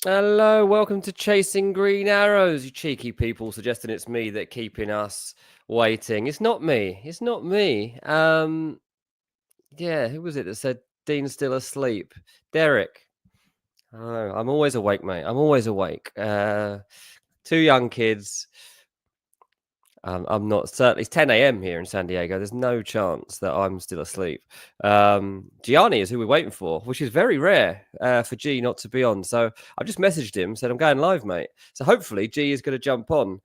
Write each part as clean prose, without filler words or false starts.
Hello, welcome to Chasing Green Arrows, you cheeky people suggesting it's me that keeping us waiting. It's not me. It's not me. Who was it that said Dean's still asleep? Derek. Oh, I'm always awake, mate. I'm always awake. Two young kids. I'm not certain. It's 10 a.m. here in San Diego. There's no chance that I'm still asleep. Gianni is who we're waiting for, which is very rare for G not to be on. So I just messaged him, said, I'm going live, mate. So hopefully G is going to jump on.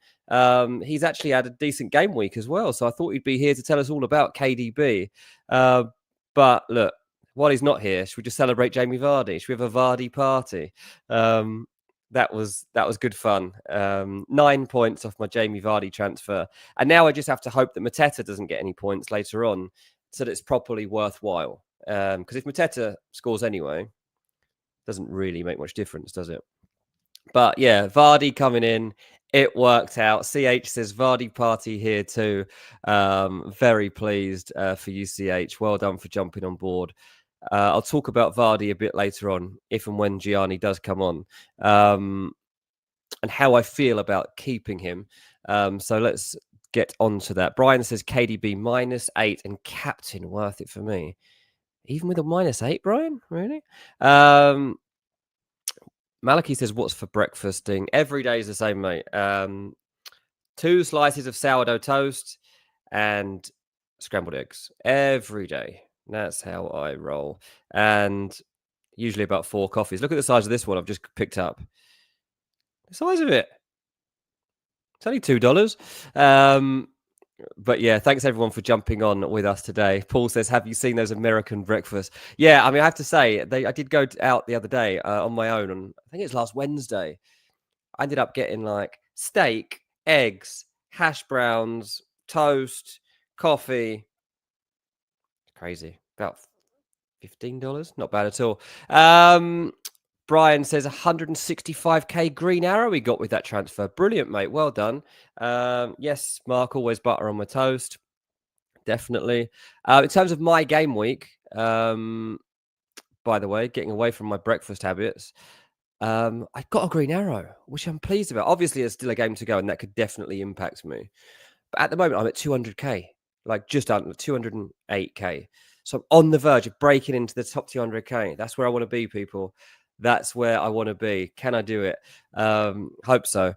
He's actually had a decent game week as well. So I thought he'd be here to tell us all about KDB. But look, while he's not here, should we just celebrate Jamie Vardy? Should we have a Vardy party? That was good fun. 9 points off my Jamie Vardy transfer. And now I just have to hope that Mateta doesn't get any points later on so that it's properly worthwhile. Because if Mateta scores anyway, doesn't really make much difference, does it? But yeah, Vardy coming in. It worked out. CH says Vardy party here too. Very pleased for you, CH. Well done for jumping on board. I'll talk about Vardy a bit later on, if and when Giani does come on, and how I feel about keeping him. So let's get on to that. Brian says KDB -8 and captain worth it for me. Even with a -8, Brian? Really? Maliki says, what's for breakfast? Every day is the same, mate. 2 slices of sourdough toast and scrambled eggs every day. That's how I roll. And usually about 4 coffees. Look at the size of this one I've just picked up. The size of it. It's only $2. But yeah, thanks everyone for jumping on with us today. Paul says, have you seen those American breakfasts? Yeah, I mean, I have to say, I did go out the other day on my own. And I think it's last Wednesday. I ended up getting like steak, eggs, hash browns, toast, coffee. Crazy. About $15. Not bad at all. Brian says 165k green arrow he got with that transfer. Brilliant, mate. Well done. Yes, Mark, always butter on my toast. Definitely. In terms of my game week, by the way, getting away from my breakfast habits, I got a green arrow, which I'm pleased about. Obviously, there's still a game to go, and that could definitely impact me. But at the moment, I'm at 200k, like just under 208k. So I'm on the verge of breaking into the top 200k. That's where I want to be, people. That's where I want to be. Can I do it? Hope so.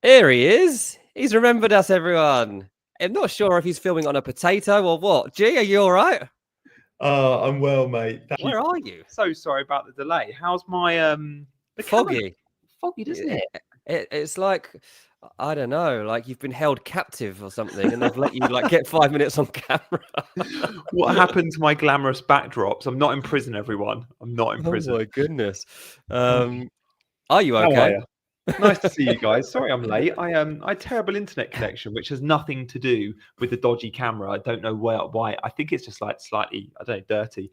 Here he is. He's remembered us, everyone. I'm not sure if he's filming on a potato or what. G, are you all right? I'm well, mate. Where are you? So sorry about the delay. How's my Foggy. Foggy, doesn't it? It's like, I don't know, like you've been held captive or something, and they've let you like get 5 minutes on camera. What happened to my glamorous backdrops? I'm not in prison, everyone. I'm not in prison. Oh my goodness. Are you How okay? are you? Nice to see you guys. Sorry I'm late. I had terrible internet connection, which has nothing to do with the dodgy camera. I don't know why. I think it's just like slightly, I don't know, dirty.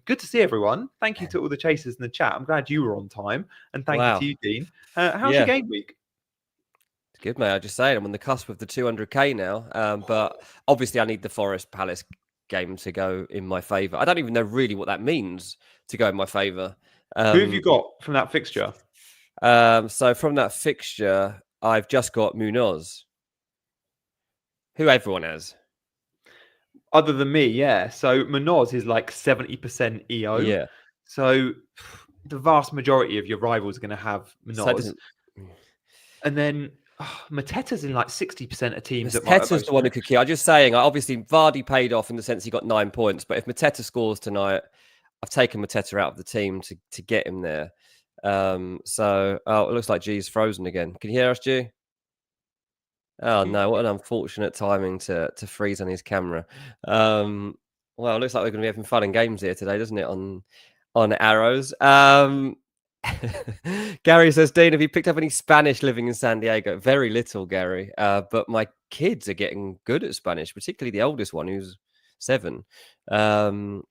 Good to see everyone. Thank you to all the chasers in the chat. I'm glad you were on time, and thank you to you, Dean. How's your game week? It's good, mate. I just say I'm on the cusp of the 200k now, but obviously I need the Forest Palace game to go in my favour. I don't even know really what that means to go in my favour. Who have you got from that fixture? So from that fixture, I've just got Munoz, who everyone has. Other than me, yeah. So Munoz is like 70% EO. Yeah. So the vast majority of your rivals are going to have Munoz. And then Mateta's in like 60% of teams. Mateta's the one who could kill. I'm just saying, obviously Vardy paid off in the sense he got 9 points. But if Mateta scores tonight, I've taken Mateta out of the team to get him there. So it looks like G's frozen again. Can you hear us, G? Oh no, what an unfortunate timing to freeze on his camera. Well, it looks like we're going to be having fun and games here today, doesn't it? On arrows. Gary says, Dean, have you picked up any Spanish living in San Diego? Very little, Gary. But my kids are getting good at Spanish, particularly the oldest one who's 7.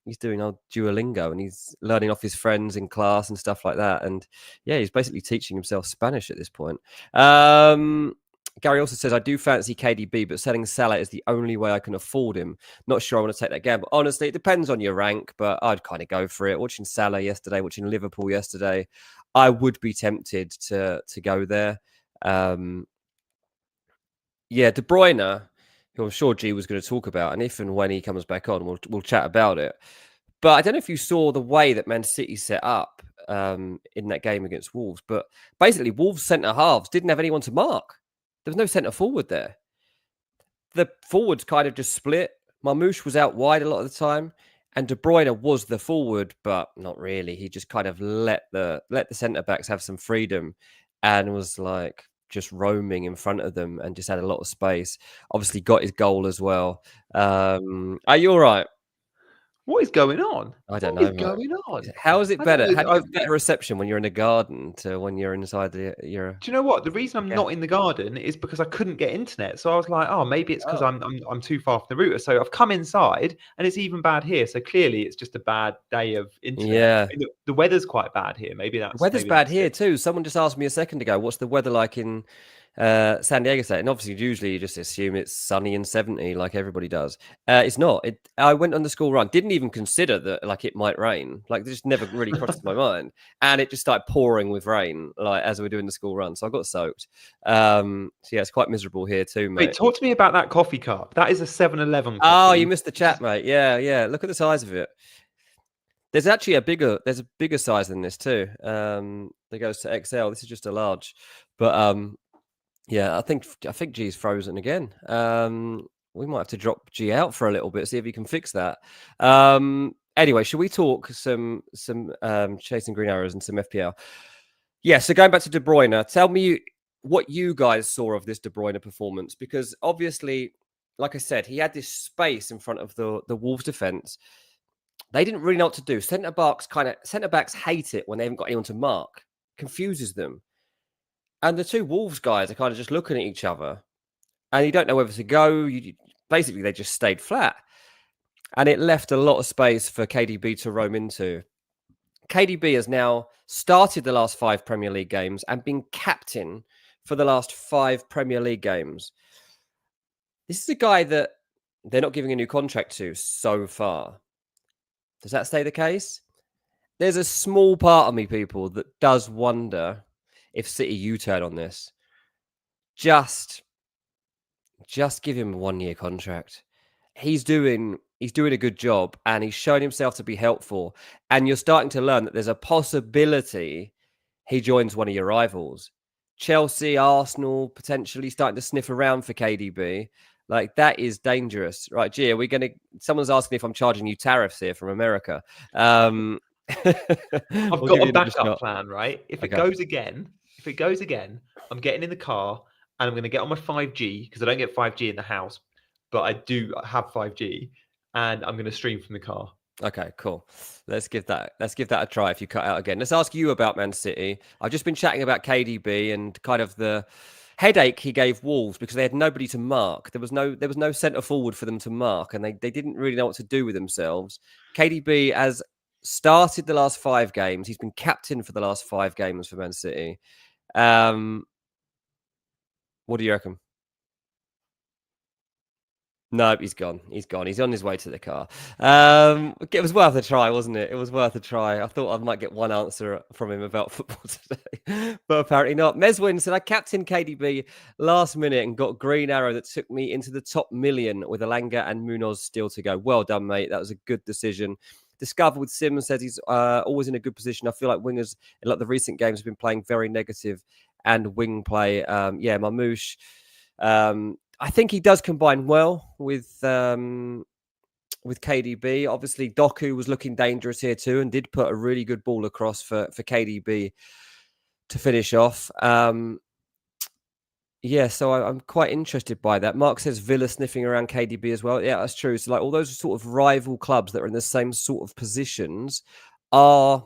He's doing old Duolingo and he's learning off his friends in class and stuff like that. And yeah, he's basically teaching himself Spanish at this point. Gary also says, I do fancy KDB, but selling Salah is the only way I can afford him. Not sure I want to take that gamble. Honestly, it depends on your rank, but I'd kind of go for it. Watching Salah yesterday, watching Liverpool yesterday, I would be tempted to go there. Yeah, De Bruyne, who I'm sure G was going to talk about, and if and when he comes back on, we'll chat about it. But I don't know if you saw the way that Man City set up in that game against Wolves, but basically Wolves centre halves didn't have anyone to mark. There was no centre forward there. The forwards kind of just split. Marmoush was out wide a lot of the time, and De Bruyne was the forward, but not really. He just kind of let the centre backs have some freedom, and was like just roaming in front of them, and just had a lot of space. Obviously, got his goal as well. Are you all right? What is going on? I don't What know. is going on? How is it I don't better? know. How do you have better reception when you're in a garden to when you're inside your? Do you know what? The reason I'm Yeah. not in the garden is because I couldn't get internet. So I was like, oh, maybe it's because Oh. I'm too far from the router. So I've come inside and it's even bad here. So clearly it's just a bad day of internet. Yeah. I mean, the weather's quite bad here. Maybe that's The weather's maybe bad that's here it. too. Someone just asked me a second ago, what's the weather like in San Diego State? And obviously, usually you just assume it's sunny and 70 like everybody does. It's not. I went on the school run, didn't even consider that like it might rain. Like it just never really crossed my mind. And it just started pouring with rain like as we were doing the school run. So I got soaked. So yeah, it's quite miserable here too, mate. Wait, talk to me about that coffee cup. That is a 7-Eleven Oh, coffee. you missed the chat, mate. Yeah. Look at the size of it. There's actually a bigger size than this too. That goes to XL. This is just a large. But yeah, I think G's frozen again. We might have to drop G out for a little bit, see if he can fix that. Anyway, should we talk some chasing green arrows and some FPL? Yeah, so going back to De Bruyne, tell me what you guys saw of this De Bruyne performance, because obviously, like I said, he had this space in front of the Wolves defense. They didn't really know what to do. Centre backs hate it when they haven't got anyone to mark. Confuses them. And the two Wolves guys are kind of just looking at each other, and you don't know whether to go. Basically, they just stayed flat, and it left a lot of space for KDB to roam into. KDB has now started the last 5 Premier League games and been captain for the last 5 Premier League games. This is a guy that they're not giving a new contract to so far. Does that stay the case? There's a small part of me, people, that does wonder if City U-turn on this. Just give him a 1-year contract. He's doing a good job, and he's shown himself to be helpful. And you're starting to learn that there's a possibility he joins one of your rivals. Chelsea, Arsenal, potentially starting to sniff around for KDB. Like, that is dangerous. Right, G, are we going to... Someone's asking if I'm charging you tariffs here from America. I've got a backup plan, right? If it goes again, I'm getting in the car and I'm going to get on my 5G, because I don't get 5G in the house, but I do have 5G, and I'm going to stream from the car. Okay, cool. Let's give that a try if you cut out again. Let's ask you about Man City. I've just been chatting about KDB and kind of the headache he gave Wolves because they had nobody to mark. There was no centre forward for them to mark, and they didn't really know what to do with themselves. KDB has started the last 5 games. He's been captain for the last 5 games for Man City. What do you reckon? No, he's gone. He's on his way to the car. It was worth a try, wasn't it? It was worth a try. I thought I might get one answer from him about football today, but apparently not. Meswin said, I captained KDB last minute and got green arrow that took me into the top million with Alanga and Munoz still to go. Well done, mate. That was a good decision. Discover with Simmons says he's always in a good position. I feel like wingers in like the recent games have been playing very negative and wing play. Marmoush. I think he does combine well with KDB. Obviously, Doku was looking dangerous here too, and did put a really good ball across for KDB to finish off. So I'm quite interested by that. Mark says Villa sniffing around KDB as well. Yeah, that's true. So like all those sort of rival clubs that are in the same sort of positions are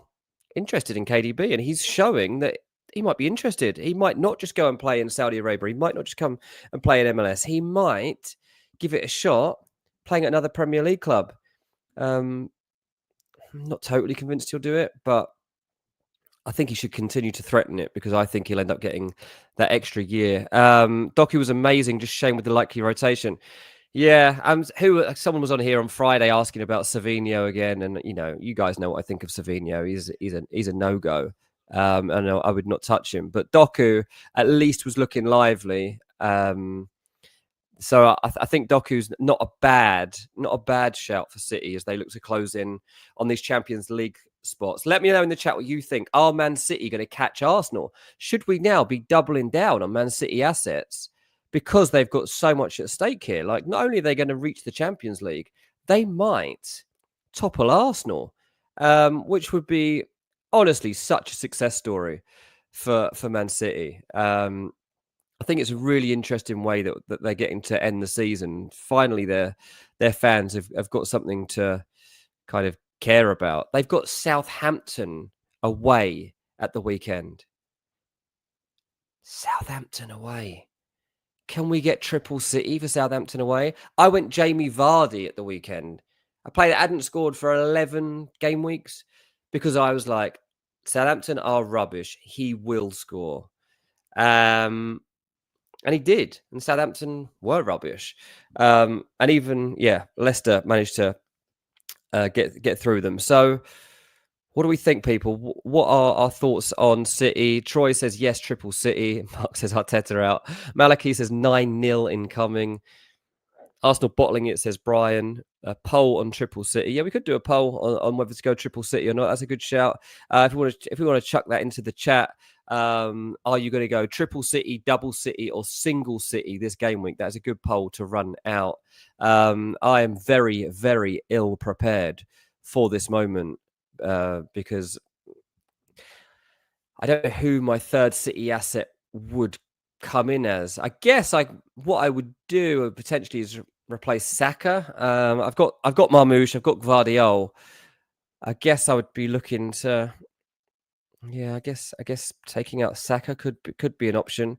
interested in KDB, and he's showing that he might be interested. He might not just go and play in Saudi Arabia. He might not just come and play in MLS. He might give it a shot playing at another Premier League club. I'm not totally convinced he'll do it, but I think he should continue to threaten it because I think he'll end up getting that extra year. Doku was amazing, just shame with the likely rotation. Yeah, someone was on here on Friday asking about Savinho again, and you guys know what I think of Savinho. He's a no go. And I would not touch him. But Doku at least was looking lively. So I think Doku's not a bad shout for City as they look to close in on these Champions League spots. Let me know in the chat what you think. Are Man City going to catch Arsenal? Should we now be doubling down on Man City assets because they've got so much at stake here? Like, not only are they going to reach the Champions League, they might topple Arsenal, which would be honestly such a success story for Man City. I think it's a really interesting way that they're getting to end the season. Finally, their fans have got something to kind of care about. They've got Southampton away at the weekend. Southampton away. Can we get triple City for Southampton away? I went Jamie Vardy at the weekend. A player that hadn't scored for 11 game weeks because I was like, Southampton are rubbish. He will score. And he did. And Southampton were rubbish. And even, Leicester managed to get through them. So what do we think, people? What are our thoughts on City? Troy says, yes, triple City. Mark says Arteta out. Malaki says 9-0 incoming. Arsenal bottling it, says Brian. A poll on triple City. Yeah, we could do a poll on whether to go triple City or not. That's a good shout. If we want to chuck that into the chat, are you going to go triple City, double City, or single City this game week? That's a good poll to run out. I am very, very ill prepared for this moment because I don't know who my third City asset would come in as. I guess what I would do potentially is replace Saka. I've got Marmoush, I've got Gvardiol. I guess I would be looking to. Yeah, I guess taking out Saka could be an option.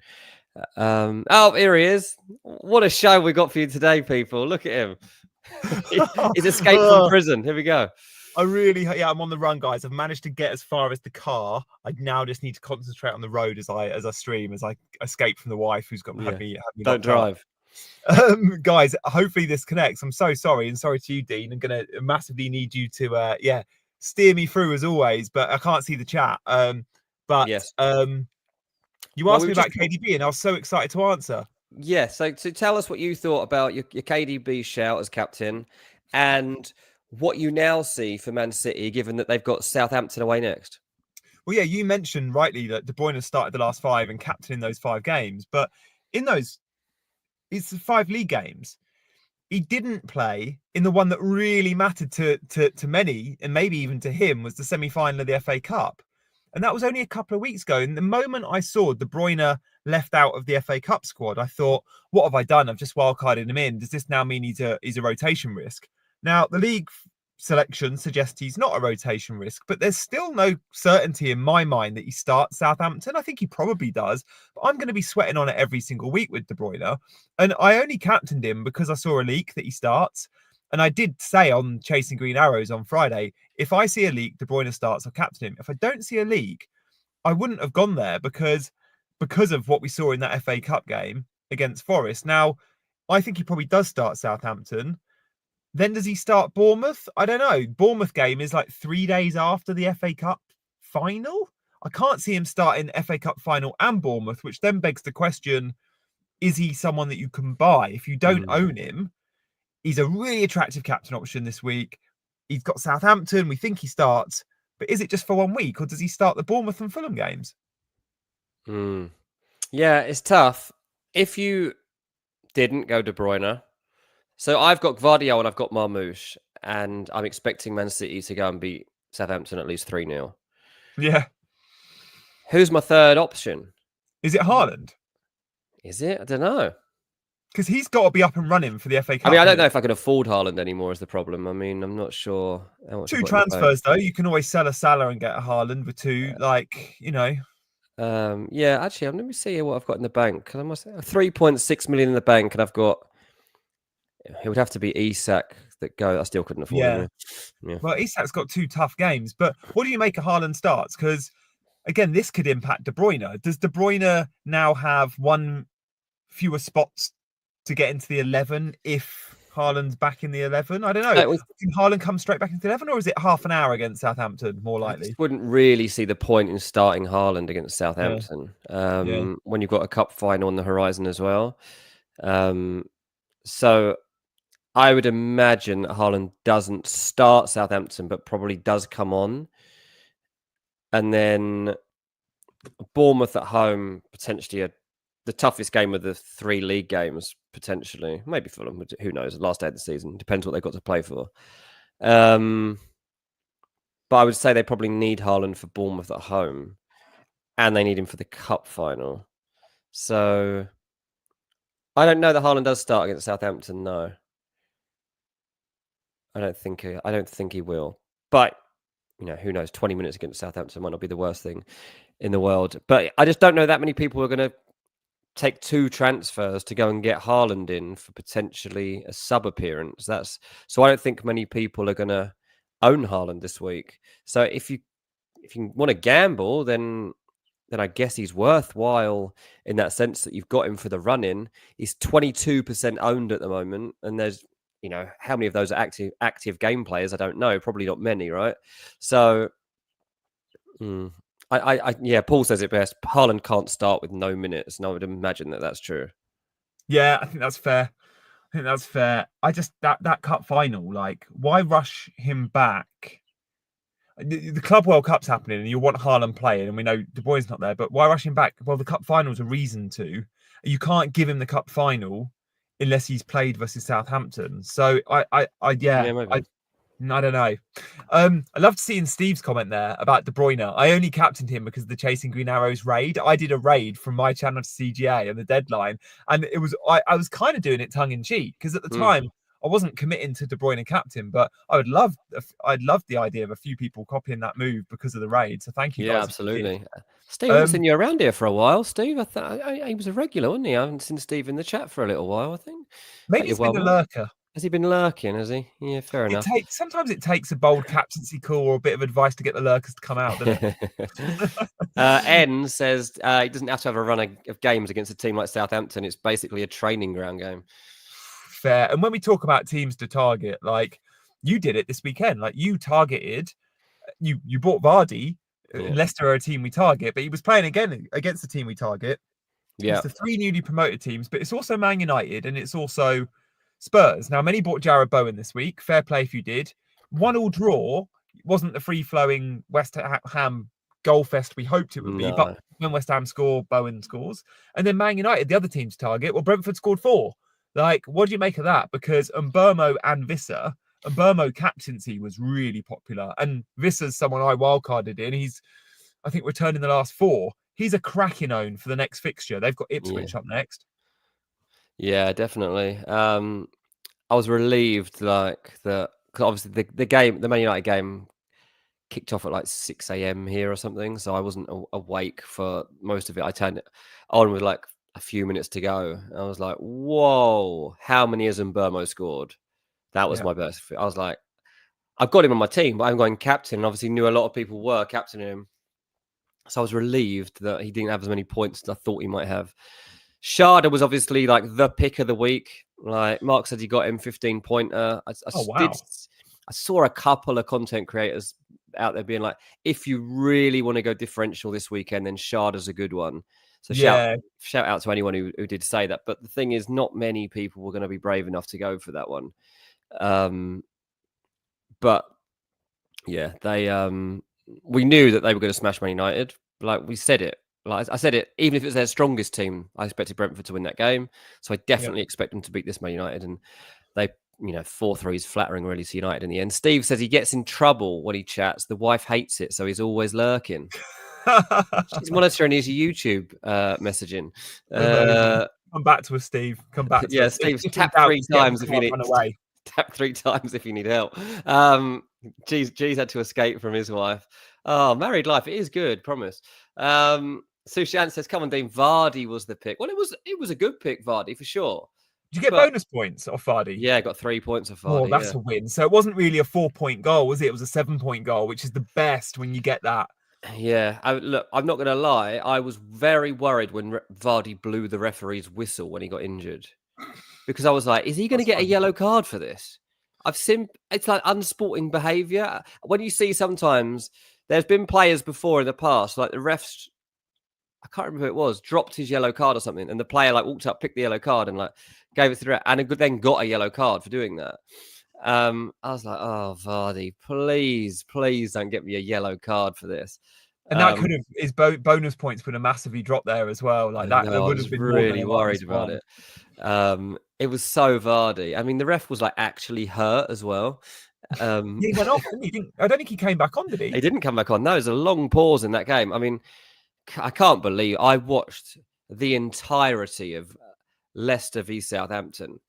Here he is. What a show we got for you today, people. Look at him. He's escaped from prison. Here we go. I'm on the run, guys. I've managed to get as far as the car. I now just need to concentrate on the road as I stream, as I escape from the wife who's got had me don't drive. Guys, hopefully this connects. I'm so sorry, and sorry to you, Dean. I'm gonna massively need you to steer me through as always, but I can't see the chat. Yes. You asked me about KDB, and I was so excited to answer. Yeah, so tell us what you thought about your KDB shout as captain, and what you now see for Man City, given that they've got Southampton away next. Well, yeah, you mentioned rightly that De Bruyne started the last 5 and captaining those 5 games, but in those, it's 5 league games. He didn't play in the one that really mattered to many, and maybe even to him, was the semi-final of the FA Cup. And that was only a couple of weeks ago. And the moment I saw De Bruyne left out of the FA Cup squad, I thought, what have I done? I've just wildcarded him in. Does this now mean he's a rotation risk? Now, the league selection suggests he's not a rotation risk, but there's still no certainty in my mind that he starts Southampton. I think he probably does, but I'm going to be sweating on it every single week with De Bruyne. And I only captained him because I saw a leak that he starts. And I did say on Chasing Green Arrows on Friday, if I see a leak, De Bruyne starts, I'll captain him. If I don't see a leak, I wouldn't have gone there because of what we saw in that FA Cup game against Forest. Now, I think he probably does start Southampton. Then does he start Bournemouth? I don't know. Bournemouth game is like 3 days after the FA Cup final. I can't see him starting FA Cup final and Bournemouth, which then begs the question, is he someone that you can buy? If you don't own him, he's a really attractive captain option this week. He's got Southampton. We think he starts. But is it just for 1 week, or does he start the Bournemouth and Fulham games? Yeah, it's tough. If you didn't go De Bruyne, so I've got Gvardiol and I've got Marmoush, and I'm expecting Man City to go and beat Southampton at least 3-0. Yeah. Who's my third option? Is it Haaland? Is it? I don't know. Because he's got to be up and running for the FA Cup. I mean, I don't know if I can afford Haaland anymore is the problem. I mean, I'm not sure. How much 2 transfers, though. You can always sell a Salah and get a Haaland with 2, Yeah, actually, let me see what I've got in the bank. I must have 3.6 million in the bank, and I've got. It would have to be Isak that go. I still couldn't afford him. Yeah. Well, Isak's got 2 tough games, but what do you make of Haaland starts? Because again, this could impact De Bruyne. Does De Bruyne now have one fewer spots to get into the 11 if Haaland's back in the 11? I don't know. Can Haaland come straight back into the 11, or is it half an hour against Southampton more likely? I just wouldn't really see the point in starting Haaland against Southampton when you've got a cup final on the horizon as well. So I would imagine that Haaland doesn't start Southampton, but probably does come on. And then Bournemouth at home, potentially the toughest game of the 3 league games, potentially. Maybe Fulham, who knows? Last day of the season. Depends what they've got to play for. But I would say they probably need Haaland for Bournemouth at home. And they need him for the cup final. So I don't know that Haaland does start against Southampton, no. I don't think he will. But who knows? 20 minutes against Southampton might not be the worst thing in the world. But I just don't know that many people are going to take 2 transfers to go and get Haaland in for potentially a sub appearance. So I don't think many people are going to own Haaland this week. So if you want to gamble, then I guess he's worthwhile in that sense that you've got him for the run-in. He's 22% owned at the moment, and there's how many of those are active game players? I don't know. Probably not many, right? So, Paul says it best. Haaland can't start with no minutes, and I would imagine that that's true. Yeah, I think that's fair. I just that cup final, like, why rush him back? The Club World Cup's happening, and you want Haaland playing, and we know De Bruyne's not there. But why rush him back? Well, the cup final's a reason to. You can't give him the cup final unless he's played versus Southampton. So I don't know. I loved seeing Steve's comment there about De Bruyne. I only captained him because of the Chasing Green Arrows raid. I did a raid from my channel to CGA and the deadline, and it was I was kind of doing it tongue in cheek because at the time I wasn't committing to De Bruyne captain, but I'd love the idea of a few people copying that move because of the raid. So thank you. Yeah, absolutely. Steve, I haven't seen you around here for a while, Steve. I thought he was a regular, wasn't he? I haven't seen Steve in the chat for a little while, I think. Maybe he's been a lurker. Has he been lurking, has he? Yeah, fair enough. Sometimes it takes a bold captaincy call or a bit of advice to get the lurkers to come out, doesn't it? N says he doesn't have to have a run of games against a team like Southampton. It's basically a training ground game. Fair. And when we talk about teams to target, like, you did it this weekend. Like, you targeted, you bought Vardy. Yeah. Leicester are a team we target, but he was playing again against the team we target. Yeah. It's the 3 newly promoted teams, but it's also Man United and it's also Spurs. Now, many bought Jarrod Bowen this week. Fair play if you did. 1-1 draw wasn't the free-flowing West Ham goal fest we hoped it would be, but when West Ham score, Bowen scores. And then Man United, the other team's target, well, Brentford scored 4. Like, what do you make of that? Because Mbeumo and Visser, Mbeumo captaincy was really popular, and Visser's someone I wildcarded in. He's, I think, returned in the last 4. He's a cracking own for the next fixture. They've got Ipswich up next. Yeah, definitely. I was relieved, like, that, because obviously the Man United game kicked off at like 6 a.m. here or something, so I wasn't awake for most of it. I turned it on with like a few minutes to go. I was like, whoa, how many has Mbeumo scored? That was my best. I was like, I've got him on my team, but I'm going captain, and obviously knew a lot of people were captaining him. So I was relieved that he didn't have as many points as I thought he might have. Sharda was obviously like the pick of the week. Like Mark said, he got him 15-pointer. I saw a couple of content creators out there being like, if you really want to go differential this weekend, then Sharda's a good one. So shout out to anyone who did say that. But the thing is, not many people were going to be brave enough to go for that one. But yeah, we knew that they were going to smash Man United. Like we said it. Like I said it, even if it was their strongest team, I expected Brentford to win that game. So I definitely expect them to beat this Man United. And they, 4-3 is flattering really to United in the end. Steve says he gets in trouble when he chats. The wife hates it, so he's always lurking. She's monitoring his YouTube messaging. Come back to us, Steve. Come back to us. Steve, tap 3 times if you need. Tap 3 times if you need help. G's had to escape from his wife. Oh, married life, it is good, promise. Sushan says, "Come on, Dean. Vardy was the pick." Well, it was a good pick, Vardy, for sure. Did you get bonus points off Vardy? Yeah, I got 3 points off Vardy. Oh, that's a win. So it wasn't really a 4-point goal, was it? It was a 7-point goal, which is the best when you get that. Yeah, look, I'm not going to lie. I was very worried when Vardy blew the referee's whistle when he got injured, because I was like, is he going to That's get a fine. yellow card for this? It's like unsporting behaviour. When you see sometimes, there's been players before in the past, like the refs, I can't remember who it was, dropped his yellow card or something, and the player like walked up, picked the yellow card, and like gave it to the ref, and then got a yellow card for doing that. I was like, oh, Vardy, please don't get me a yellow card for this. And that could have his bonus points would have massively dropped there as well. Like that, there I would was have been more than really a worried about it. It was so Vardy. I mean, the ref was like actually hurt as well. He went off, didn't he? I don't think he came back on, did he? He didn't come back on. No, there's a long pause in that game. I mean, I can't believe I watched the entirety of Leicester v Southampton.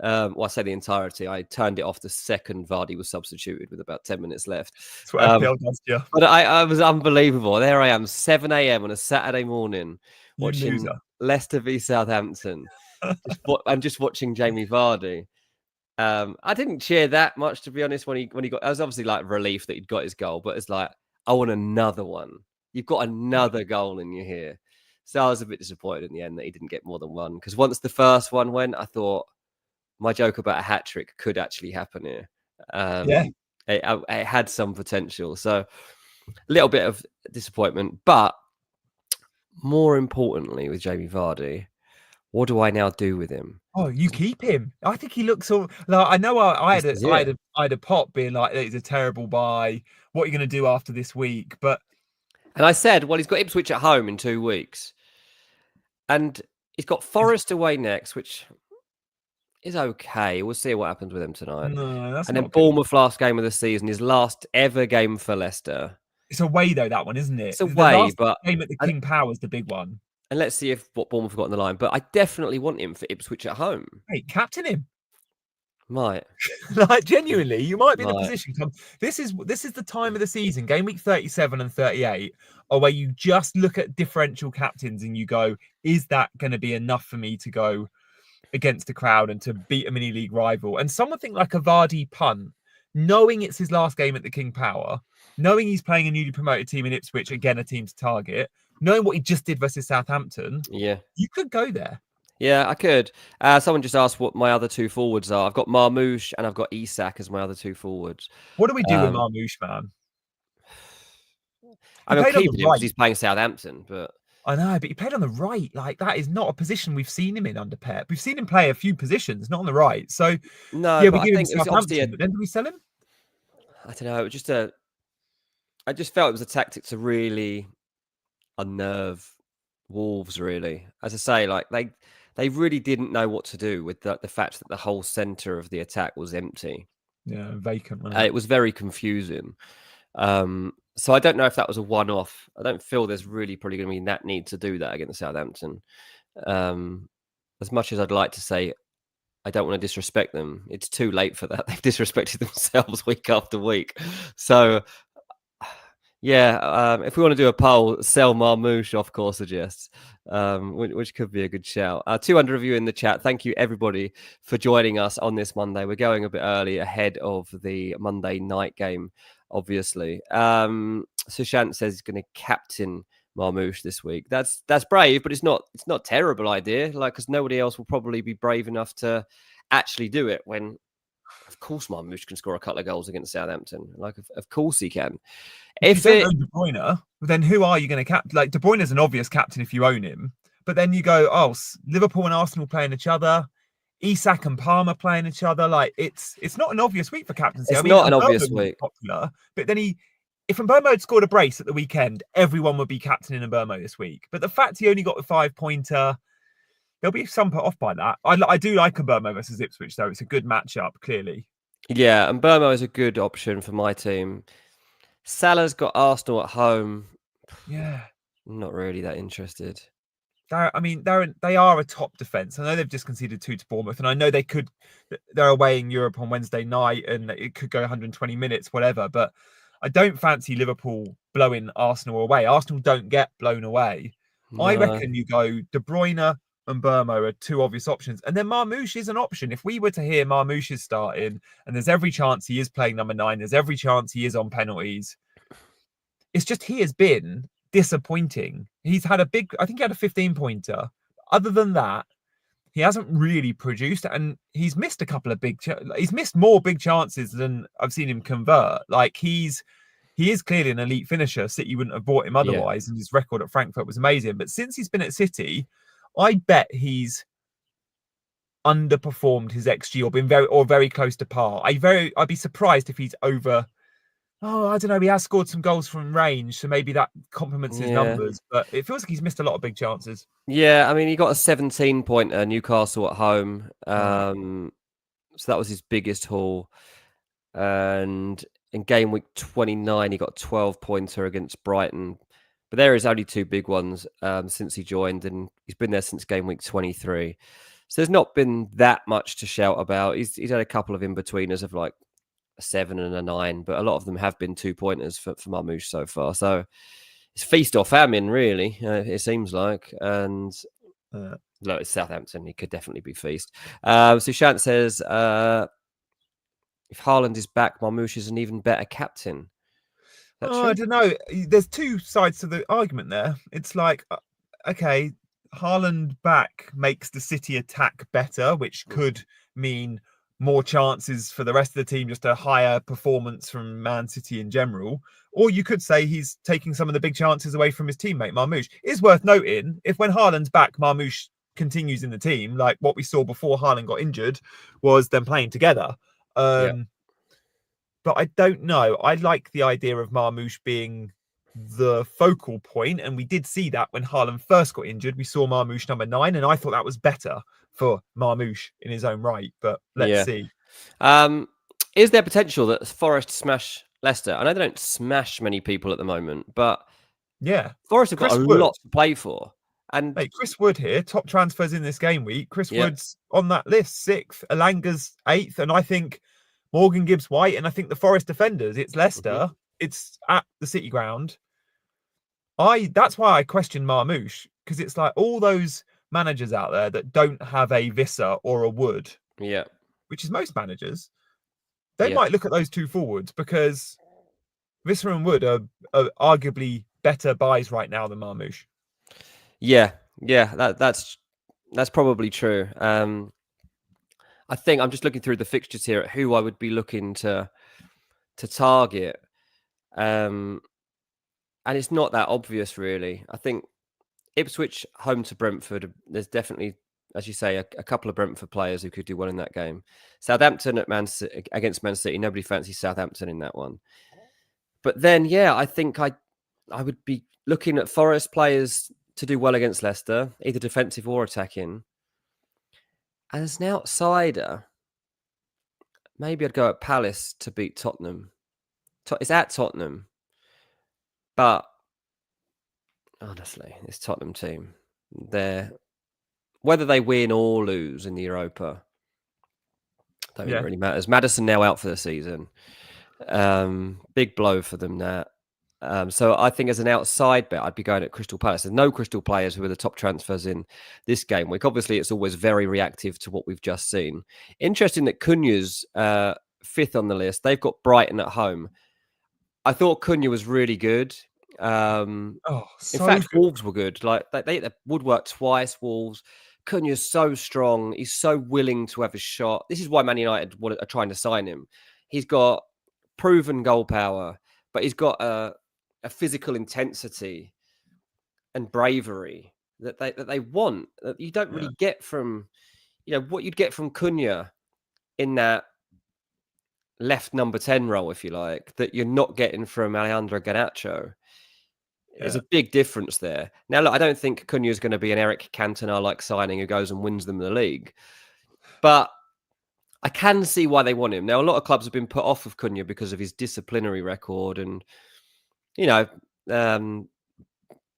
Well, I say the entirety. I turned it off the second Vardy was substituted with about 10 minutes left. That's what FPL does, yeah. But I was unbelievable. There I am, 7 a.m. on a Saturday morning, watching Leicester v Southampton, just watching Jamie Vardy. I didn't cheer that much, to be honest, when he got. I was obviously like relief that he'd got his goal, but it's like, I want another one. You've got another goal in you here. So I was a bit disappointed in the end that he didn't get more than one, because once the first one went, I thought my joke about a hat trick could actually happen here. It had some potential. So a little bit of disappointment, but more importantly, with Jamie Vardy, what do I now do with him? Oh, you keep him. I think he looks all like, I know I had a pop being like, it's a terrible buy. What are you going to do after this week? And I said, well, he's got Ipswich at home in 2 weeks. And he's got Forest away next, which is okay. We'll see what happens with him tonight. No, that's and then Bournemouth last game of the season, his last ever game for Leicester. It's away though, that one, isn't it? It's away, but game at the King Power is the big one. And let's see what Bournemouth have got on the line. But I definitely want him for Ipswich at home. Hey, captain him. Might. Like, genuinely, you might be in a position. This is the time of the season, game week 37 and 38, or where you just look at differential captains and you go, is that going to be enough for me to go against the crowd and to beat a mini league rival? And something like a Vardy punt, knowing it's his last game at the King Power, knowing he's playing a newly promoted team in Ipswich, again, a team to target, knowing what he just did versus Southampton, you could go there. Yeah, I could. Someone just asked what my other two forwards are. I've got Marmoush and I've got Isak as my other two forwards. What do we do with Marmoush, man? I'm keeping him because he's playing Southampton, but I know, but he played on the right. Like, that is not a position we've seen him in under Pep. We've seen him play a few positions, not on the right. So no, yeah, we give him Southampton. But then do we sell him? I don't know. It was just I just felt it was a tactic to really unnerve Wolves. Really, as I say, like they really didn't know what to do with the fact that the whole centre of the attack was empty. Yeah, vacant. It was very confusing. So I don't know if that was a one-off. I don't feel there's really probably going to be that need to do that against Southampton. As much as I'd like to say I don't want to disrespect them, it's too late for that. They've disrespected themselves week after week. So yeah, if we want to do a poll, sell Marmoush off course suggests, which could be a good shout. 200 of you in the chat. Thank you, everybody, for joining us on this Monday. We're going a bit early ahead of the Monday night game, obviously. Sushant says he's going to captain Marmoush this week. That's brave, but it's not a terrible idea. Like, because nobody else will probably be brave enough to actually do it when. Of course, Marmoush can score a couple of goals against Southampton. Like, of course he can. If you don't own De Bruyne, then who are you going to captain? Like, De Bruyne is an obvious captain if you own him. But then you go, oh, Liverpool and Arsenal playing each other. Isak and Palmer playing each other. Like, it's not an obvious week for captaincy. It's not an obvious week. Popular, but then if Mbeumo had scored a brace at the weekend, everyone would be captaining Mbeumo this week. But the fact he only got the 5-pointer, there'll be some put off by that. I do like Mbeumo versus Ipswich, though. It's a good matchup, clearly. Yeah, and Mbeumo is a good option for my team. Salah's got Arsenal at home. Yeah. I'm not really that interested. They are a top defence. I know they've just conceded 2 to Bournemouth, and I know they're away in Europe on Wednesday night, and it could go 120 minutes, whatever. But I don't fancy Liverpool blowing Arsenal away. Arsenal don't get blown away. No. I reckon you go De Bruyne and Mbeumo are 2 obvious options. And then Marmoush is an option. If we were to hear Marmoush is starting, and there's every chance he is playing number 9, there's every chance he is on penalties, It's just he has been disappointing. He's had I think he had a 15-pointer. Other than that, he hasn't really produced, and he's missed a couple of he's missed more big chances than I've seen him convert. Like he is clearly an elite finisher. City wouldn't have bought him otherwise, and his record at Frankfurt was amazing. But since he's been at City, I bet he's underperformed his XG or been very close to par. I'd be surprised if he's over. Oh, I don't know. He has scored some goals from range, so maybe that complements his numbers. But it feels like he's missed a lot of big chances. Yeah, I mean, he got a 17-pointer, Newcastle at home. So that was his biggest haul. And in game week 29, he got a 12-pointer against Brighton. But there is only 2 big ones since he joined, and he's been there since game week 23. So there's not been that much to shout about. He's had a couple of in-betweeners of like a 7 and a 9, but a lot of them have been 2-pointers for Marmoush so far. So it's feast or famine, really, it seems like. And look, it's Southampton. He could definitely be feast. Sushant says, if Haaland is back, Marmoush is an even better captain. I don't know. There's 2 sides to the argument there. It's like, okay, Haaland back makes the City attack better, which could mean more chances for the rest of the team, just a higher performance from Man City in general. Or you could say he's taking some of the big chances away from his teammate, Marmoush. It's worth noting, if when Haaland's back, Marmoush continues in the team, like what we saw before Haaland got injured, was them playing together. But I don't know. I like the idea of Marmoush being the focal point, and we did see that when Haaland first got injured. We saw Marmoush number 9, and I thought that was better for Marmoush in his own right. But let's see. Is there potential that Forest smash Leicester? I know they don't smash many people at the moment, but Forest have got a lot to play for. And Chris Wood here, top transfers in this game week. Chris Wood's on that list, 6th. Elanga's 8th, and I think Morgan Gibbs White, and I think the Forest defenders. It's Leicester. It's at the City ground. That's why I question Marmoush, because it's like all those managers out there that don't have a Visser or a Wood, which is most managers. They might look at those 2 forwards, because Visser and Wood are arguably better buys right now than Marmoush. That's probably true. I think I'm just looking through the fixtures here at who I would be looking to target. And it's not that obvious, really. I think Ipswich home to Brentford, there's definitely, as you say, a couple of Brentford players who could do well in that game. Southampton against Man City, nobody fancies Southampton in that one. But then, I think I would be looking at Forest players to do well against Leicester, either defensive or attacking. As an outsider, maybe I'd go at Palace to beat Tottenham. It's at Tottenham. But honestly, this Tottenham team, whether they win or lose in the Europa, don't think it really matters. Maddison now out for the season. Big blow for them there. So I think as an outside bet, I'd be going at Crystal Palace. There's no Crystal players who are the top transfers in this game week. Obviously, it's always very reactive to what we've just seen. Interesting that Cunha's 5th on the list. They've got Brighton at home. I thought Cunha was really good. In fact, good. Wolves were good. Like they woodwork twice. Wolves. Cunha's so strong. He's so willing to have a shot. This is why Man United are trying to sign him. He's got proven goal power, but he's got a physical intensity and bravery that they want, that you don't really get from, what you'd get from Cunha in that left number 10 role, if you like, that you're not getting from Alejandro Garnacho. There's a big difference there. Now, look, I don't think Cunha is going to be an Eric Cantona-like signing who goes and wins them the league, but I can see why they want him. Now, a lot of clubs have been put off of Cunha because of his disciplinary record and,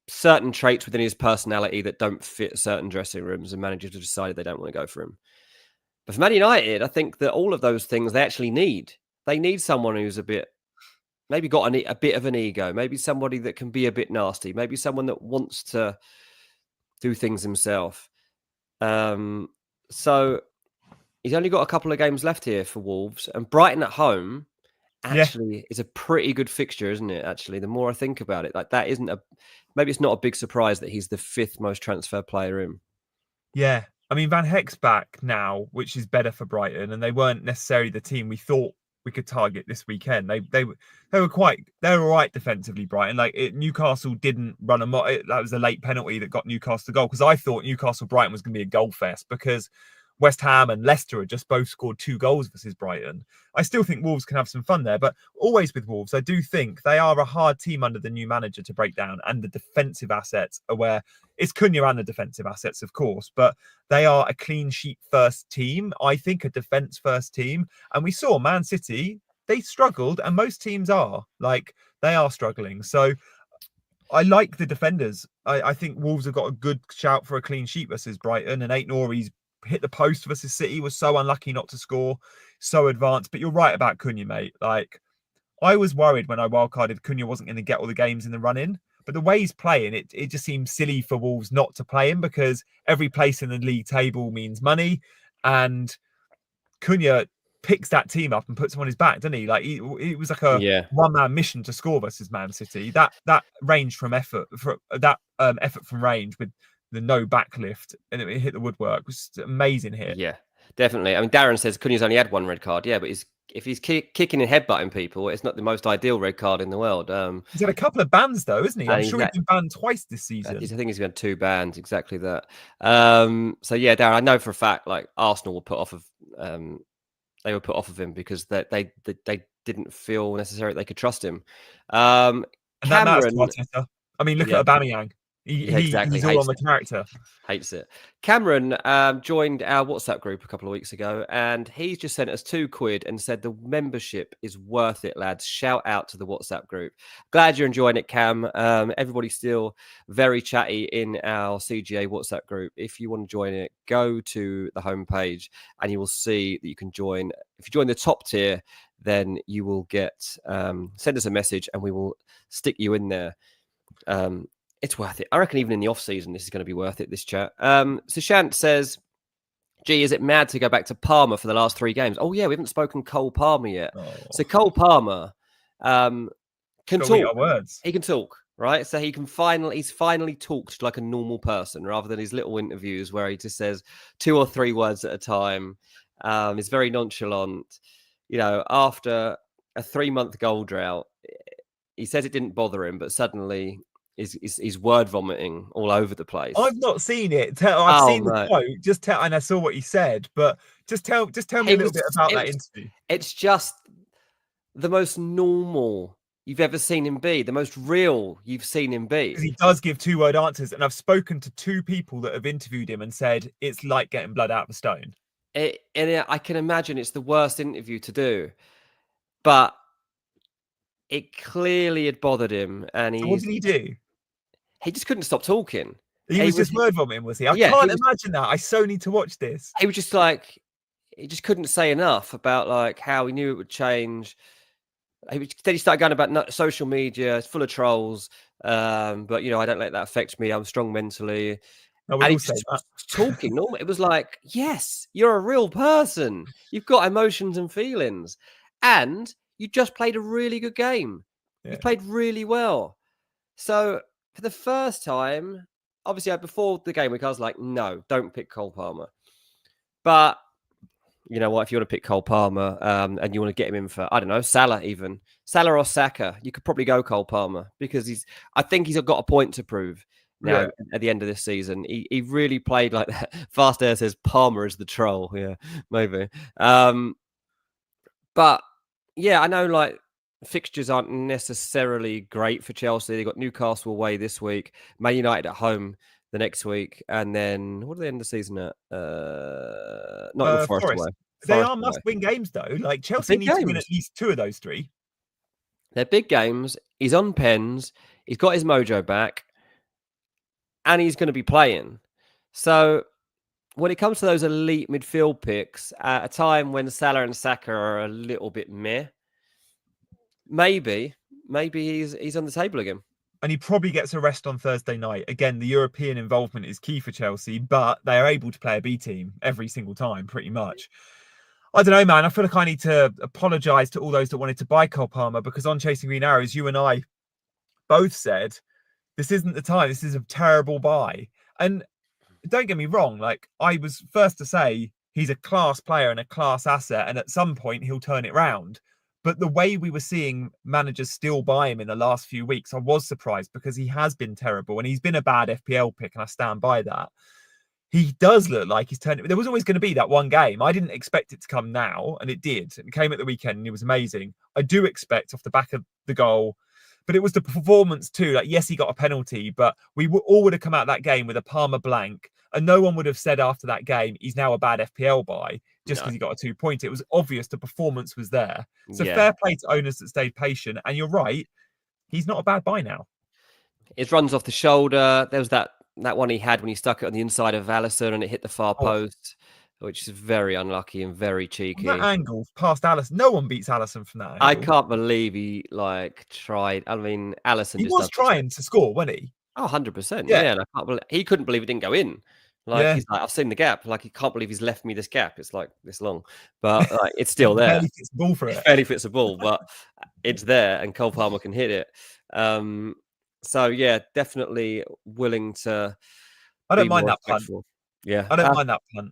certain traits within his personality that don't fit certain dressing rooms, and managers have decided they don't want to go for him. But for Man United, I think that all of those things they actually need. They need someone who's maybe got a bit of an ego, maybe somebody that can be a bit nasty, maybe someone that wants to do things himself. So he's only got a couple of games left here for Wolves, and Brighton at home actually is a pretty good fixture, isn't it? Actually, the more I think about it, like that isn't maybe it's not a big surprise that he's the 5th most transfer player in. Yeah. I mean, Van Heck's back now, which is better for Brighton, and they weren't necessarily the team we thought we could target this weekend. They were all right defensively, Brighton. Newcastle didn't run that was a late penalty that got Newcastle the goal, because I thought Newcastle Brighton was going to be a goal fest, because West Ham and Leicester had just both scored 2 goals versus Brighton. I still think Wolves can have some fun there, but always with Wolves, I do think they are a hard team under the new manager to break down, and the defensive assets are where it's Cunha and the defensive assets, of course, but they are a clean sheet first team. I think a defense first team. And we saw Man City, they struggled, and most teams are. They are struggling. So I like the defenders. I think Wolves have got a good shout for a clean sheet versus Brighton, and Aït-Nouri's hit the post versus City, was so unlucky not to score, so advanced. But you're right about Cunha, mate. I was worried when I wildcarded Cunha wasn't going to get all the games in the run-in. But the way he's playing, it just seems silly for Wolves not to play him, because every place in the league table means money. And Cunha picks that team up and puts him on his back, doesn't he? It was like a one-man mission to score versus Man City. That range from effort, effort from range with the no backlift, and it hit the woodwork, was amazing here. Yeah, definitely. I mean, Darren says Cunha's only had 1 red card. Yeah, but if he's kicking and headbutting people, it's not the most ideal red card in the world. He's had a couple of bans though, isn't he? I'm sure he's been banned twice this season. I think he's had 2 bans, exactly that. So yeah, Darren, I know for a fact, Arsenal were put off of they were put off of him because they didn't feel necessarily they could trust him. And that matters to Arteta. I mean, look at Aubameyang. Exactly. He's all on the character. Hates it. Cameron joined our WhatsApp group a couple of weeks ago, and he's just sent us £2 and said the membership is worth it, lads. Shout out to the WhatsApp group. Glad you're enjoying it, Cam. Everybody's still very chatty in our CGA WhatsApp group. If you want to join it, go to the homepage and you will see that you can join. If you join the top tier, then you will get send us a message and we will stick you in there. It's worth it. I reckon even in the off-season, this is going to be worth it, this chat. Sushant says, gee, is it mad to go back to Palmer for the last 3 games? Oh, yeah, we haven't spoken Cole Palmer yet. Oh. So Cole Palmer can talk. Our words. He can talk, right? So he's finally talked like a normal person rather than his little interviews where he just says 2 or 3 words at a time. He's very nonchalant. After a 3-month goal drought, he says it didn't bother him, but suddenly... He's word vomiting all over the place. I've not seen it. I've seen the quote. And I saw what he said, but just tell me a little bit about that interview. It's just the most normal you've ever seen him be, the most real you've seen him be. Because he does give 2-word answers, and I've spoken to 2 people that have interviewed him and said it's like getting blood out of a stone. I can imagine it's the worst interview to do, but it clearly had bothered him. And what did he do? He just couldn't stop talking. He was just word vomiting, was he? I can't imagine that. I so need to watch this. He was just he just couldn't say enough about how he knew it would change. Then he started going about social media. It's full of trolls. But I don't let that affect me. I'm strong mentally. No, we all say that. Talking normal. It was yes, you're a real person. You've got emotions and feelings. And you just played a really good game. Yeah. You played really well. So for the first time, obviously before the game week, I was like, no, don't pick Cole Palmer. But you know what? If you want to pick Cole Palmer and you want to get him in for, I don't know, Salah or Saka, you could probably go Cole Palmer because I think he's got a point to prove now at the end of this season. He really played like that. Fast Air says Palmer is the troll. Yeah, maybe. But yeah, I know fixtures aren't necessarily great for Chelsea. They've got Newcastle away this week, Man United at home the next week, and then what are they end the season at? Not Forest away. They are must-win games though. Chelsea need to win at least 2 of those 3. They're big games. He's on pens. He's got his mojo back, and he's going to be playing. So when it comes to those elite midfield picks, at a time when Salah and Saka are a little bit meh, maybe he's on the table again. And he probably gets a rest on Thursday night. Again, the European involvement is key for Chelsea, but they are able to play a B team every single time, pretty much. I don't know, man. I feel like I need to apologise to all those that wanted to buy Cole Palmer, because on Chasing Green Arrows, you and I both said this isn't the time. This is a terrible buy. And don't get me wrong, like, I was first to say he's a class player and a class asset, and at some point he'll turn it round. But the way we were seeing managers still buy him in the last few weeks, I was surprised, because he has been terrible and he's been a bad FPL pick, and I stand by that. He does look like he's turning. There was always going to be that one game. I didn't expect it to come now, and it did. It came at the weekend and it was amazing. I do expect off the back of the goal, but it was the performance too. Like, yes, he got a penalty, but we all would have come out that game with a Palmer blank, and no one would have said after that game he's now a bad FPL buy just because he got a 2-point. It was obvious the performance was there. So fair play to owners that stayed patient. And you're right, he's not a bad buy now. It runs off the shoulder. There was that one he had when he stuck it on the inside of Alisson and it hit the far post, which is very unlucky and very cheeky. That angle past Alisson, no one beats Alisson from that angle. I can't believe he tried. I mean, Alisson he was trying to score, wasn't he? Oh, 100%. Yeah, and I can't believe he couldn't believe it didn't go in. Like, he's like, I've seen the gap. Like, he can't believe he's left me this gap. It's like this long, but like, it's still there. Barely fits the ball for it. It barely fits the ball, but it's there, and Cole Palmer can hit it. So yeah, definitely willing to. I don't mind that punt. Yeah, I don't mind that punt.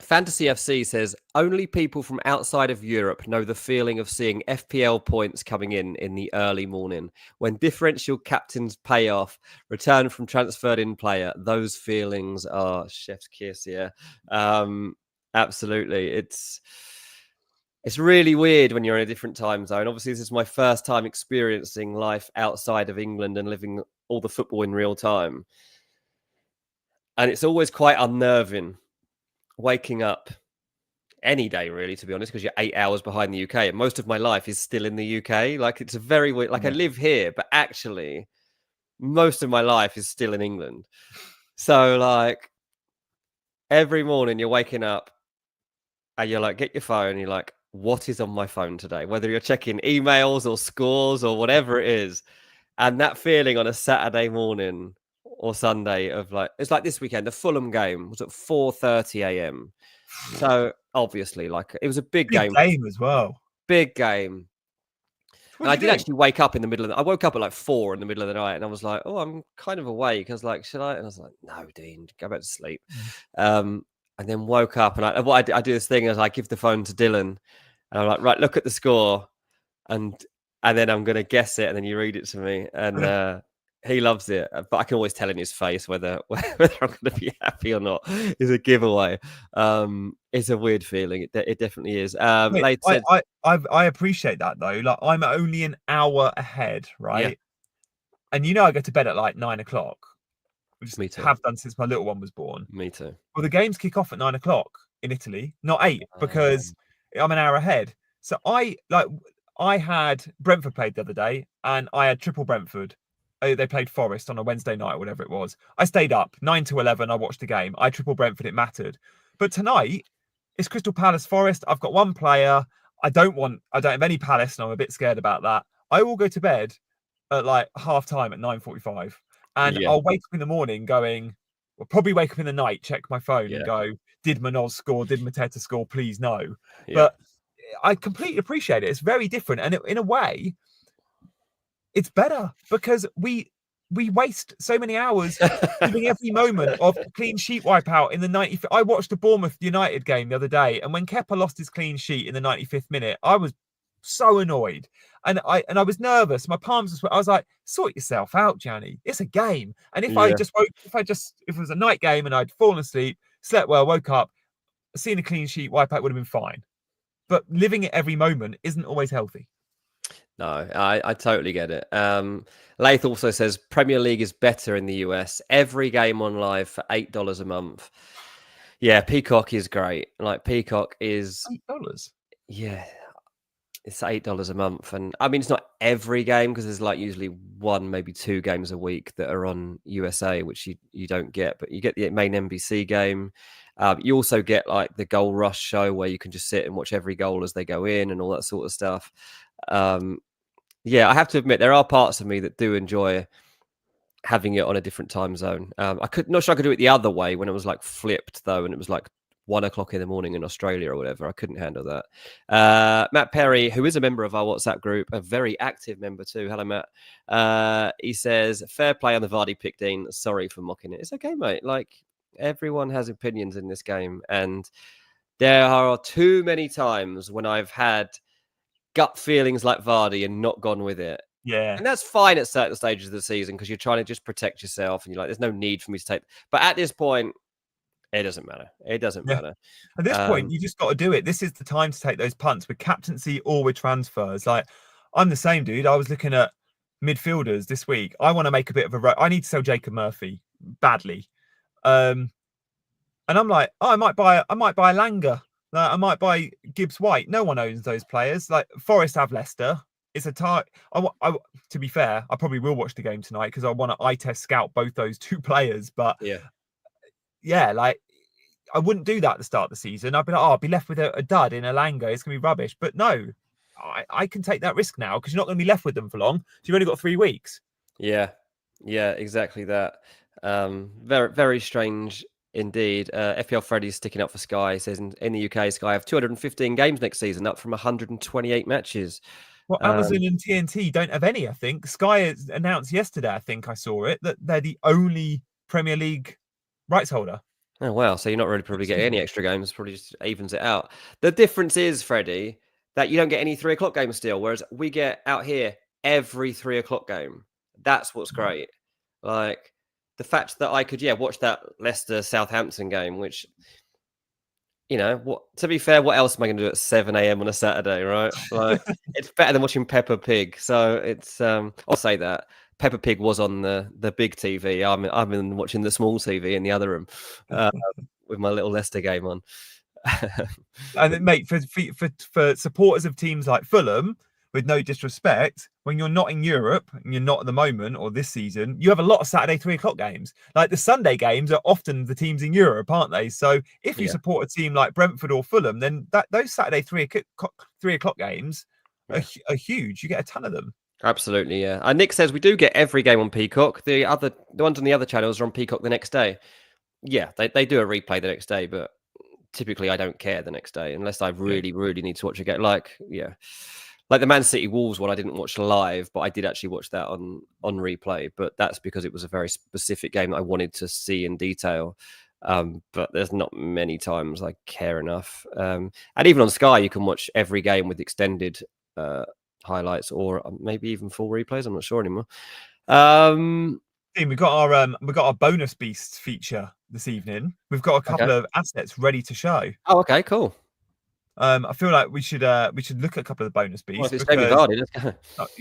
Fantasy FC says only people from outside of Europe know the feeling of seeing FPL points coming in the early morning when differential captains pay off, return from transferred in player. Those feelings are chef's kiss. Yeah, absolutely. It's really weird when you're in a different time zone. Obviously, this is my first time experiencing life outside of England and living all the football in real time, and it's always quite unnerving. Waking up any day, really, to be honest, because you're 8 hours behind the UK, and most of my life is still in the UK. Like, it's a very weird. Like, I live here, but actually, most of my life is still in England. So, like, every morning you're waking up, and you're like, get your phone. And you're like, what is on my phone today? Whether you're checking emails or scores or whatever it is, and that feeling on a Saturday morning or Sunday of like, it's like this weekend, the Fulham game was at 4:30 a.m. So obviously, like, it was a big game as well. Big game. And I did actually wake up in the middle of I woke up at like 4 in the middle of the night, and I was like, oh, I'm kind of awake. I was like, should I? And I was like, no, Dean, go back to sleep. And then woke up, and I do this thing as I give the phone to Dylan, and I'm like, right, look at the score, and then I'm gonna guess it, and then you read it to me, and he loves it, but I can always tell in his face whether I'm going to be happy or not. It's a giveaway. It's a weird feeling. It definitely is. Wait, I appreciate that though. Like, I'm only an hour ahead, right? Yeah. And you know, I go to bed at like 9 o'clock, which Me too. Have done since my little one was born. Me too. Well, the games kick off at 9 o'clock in Italy, not 8, because I'm an hour ahead. So I had Brentford played the other day, and I had triple Brentford. They played Forest on a Wednesday night or whatever it was. I stayed up 9 to 11. I watched the game. I triple Brentford. It mattered. But tonight it's Crystal Palace Forest. I've got one player. I don't have any Palace, and I'm a bit scared about that. I will go to bed at like half time at 9:45, and I'll wake up in the morning probably wake up in the night, check my phone and go, did Manoz score? Did Mateta score? Please no. Yeah. But I completely appreciate it. It's very different. And in a way, it's better because we waste so many hours giving every moment of clean sheet wipeout in the 95th. I watched the Bournemouth United game the other day, and when Kepa lost his clean sheet in the 95th minute, I was so annoyed, and I was nervous. My palms were. I was like, "Sort yourself out, Gianni. It's a game." And if it was a night game and I'd fallen asleep, slept well, woke up, seen a clean sheet wipeout would have been fine. But living it every moment isn't always healthy. No, I totally get it. Leaue also says Premier League is better in the US. Every game on live for $8 a month. Yeah, Peacock is great. Like, Peacock is $8. Yeah, it's $8 a month, and I mean, it's not every game because there's like usually 1, maybe 2 games a week that are on USA, which you don't get, but you get the main NBC game. You also get like the Goal Rush show where you can just sit and watch every goal as they go in and all that sort of stuff. Yeah, I have to admit there are parts of me that do enjoy having it on a different time zone. Not sure I could do it the other way when it was like flipped though, and it was like 1:00 in the morning in Australia or whatever. I couldn't handle that. Matt Perry, who is a member of our WhatsApp group, a very active member too. Hello, Matt. He says, fair play on the Vardy pick, Dean. Sorry for mocking it. It's okay, mate. Like, everyone has opinions in this game. And there are too many times when I've had gut feelings like Vardy and not gone with it. Yeah. And that's fine at certain stages of the season because you're trying to just protect yourself and you're like, there's no need for me to take. But at this point, it doesn't matter. It doesn't matter. At this point, you just got to do it. This is the time to take those punts with captaincy or with transfers. Like, I'm the same, dude. I was looking at midfielders this week. I want to make a bit of I need to sell Jacob Murphy badly. And I'm like, oh, I might buy Langer. I might buy Gibbs White. No one owns those players. Like, Forest have Leicester. It's a to be fair, I probably will watch the game tonight because I want to eye test scout both those two players. But yeah, like, I wouldn't do that at the start of the season. I'd be like, oh, I'll be left with a dud in a Langer. It's going to be rubbish. But no, I can take that risk now because you're not going to be left with them for long. So you've only got 3 weeks. Yeah, exactly that. Very, very strange indeed. FPL Freddy's sticking up for Sky. Says in the UK, Sky have 215 games next season, up from 128 matches. Well, Amazon and TNT don't have any, I think. Sky has announced yesterday, I think I saw it, that they're the only Premier League rights holder. Oh, wow. So you're not really probably getting any extra games. Probably just evens it out. The difference is, Freddie, that you don't get any 3 o'clock games still, whereas we get out here every 3 o'clock game. That's what's great. Like, the fact that I could, watch that Leicester-Southampton game, which, you know, to be fair, what else am I going to do at 7 a.m. on a Saturday, right? Like, it's better than watching Peppa Pig. So it's, I'll say that. Peppa Pig was on the big TV. I've been watching the small TV in the other room with my little Leicester game on. And mate, for supporters of teams like Fulham, with no disrespect, when you're not in Europe and you're not at the moment or this season, you have a lot of Saturday 3 o'clock games. Like, the Sunday games are often the teams in Europe, aren't they? So if you support a team like Brentford or Fulham, then those Saturday 3 o'clock games are huge. You get a ton of them. Absolutely, yeah. And Nick says we do get every game on Peacock. The ones on the other channels are on Peacock the next day. Yeah, they do a replay the next day, but typically I don't care the next day unless I really, really need to watch a game. Like the Man City Wolves one, I didn't watch live, but I did actually watch that on replay. But that's because it was a very specific game that I wanted to see in detail. But there's not many times I care enough. And even on Sky, you can watch every game with extended highlights or maybe even full replays. I'm not sure anymore. We've got our bonus beasts feature this evening. We've got a couple of assets ready to show. Oh, okay, cool. I feel like we should look at a couple of the bonus beasts.